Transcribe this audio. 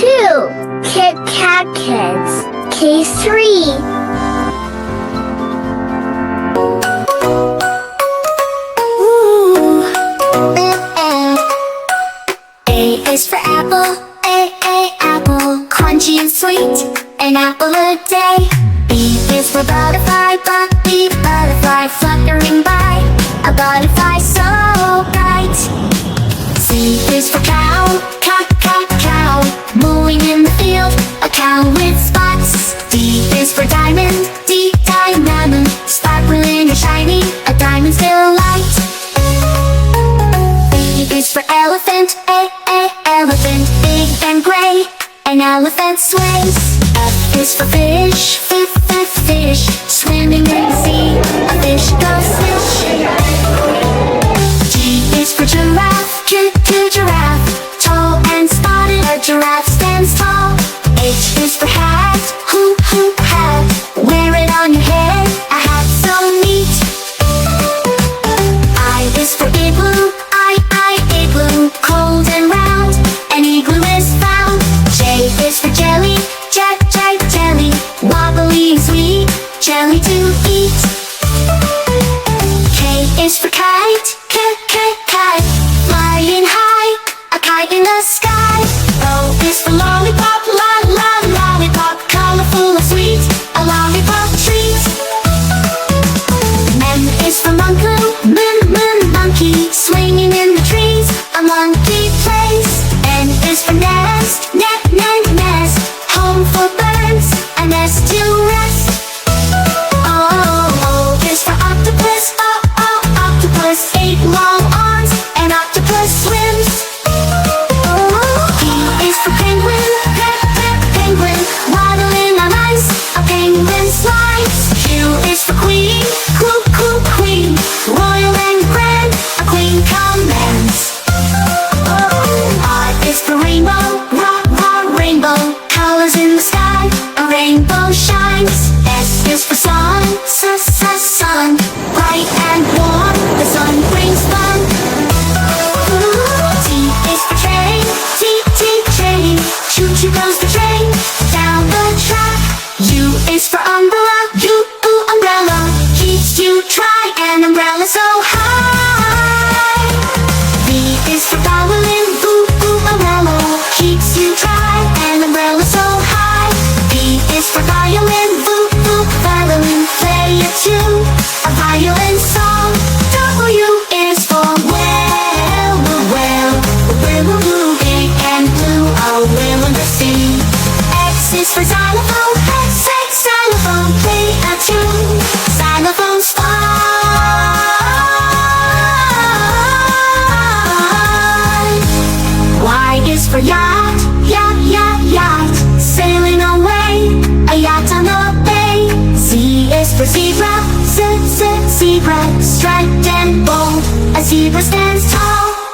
2. Kit Kat Kids. K3. A is for apple, A, apple, crunchy and sweet, an apple a day. B is for butterfly, B, butterfly, fluttering by, a butterfly so bright. C is for cow, cow, mooing in the field, a cow with spots. D is for diamond, D, diamond, sparkling and shiny, a diamond's delight. E is for elephant, A, elephant, big and gray, an elephant sways. F is for fish, fish, swimming in the sea, a fish goes fish. G is for giraffe, giraffe, tall and spotted, a giraffe stands tall. H is for hat, hat, wear it on your head, a hat so neat. I is for igloo, igloo, cold and round, an igloo is found. J is for jelly, jelly, wobbly and sweet, jelly to eat. K is for kite, kite, flying high, a kite in the sky. O is for lollipop, lollipop, colorful and sweet, a lollipop treat. M is for monkey, monkey, swinging in the trees, a monkey plays. N is for nest, nest, home for birds, a nest to rest. O is for octopus, octopus, 8 long arms, an octopus swims. P is for penguin, penguin, waddling on ice, a penguin slides. Q is for queen, queen, royal and grand, a queen commands. R is for rainbow, rainbow, colors in the sky, a rainbow shines. S is for sun, sun, bright and warm, the sun brings fun. T is for train, train, choo-choo goes the train, down the track. U is for umbrella, umbrella, keeps you dry, an umbrella so high. V is for violin, umbrella, keeps you dry, an umbrella so high. B is for violin, violin, play a tune, a violin song. W is for whale, big and blue, a whale in the sea. X is for xylophone, xylophone, play a tune, xylophone song. Y is for yacht, yacht, sailing away, a yacht on the bay. Z is for zebra, zebra, striped and bold, a zebra stands tall.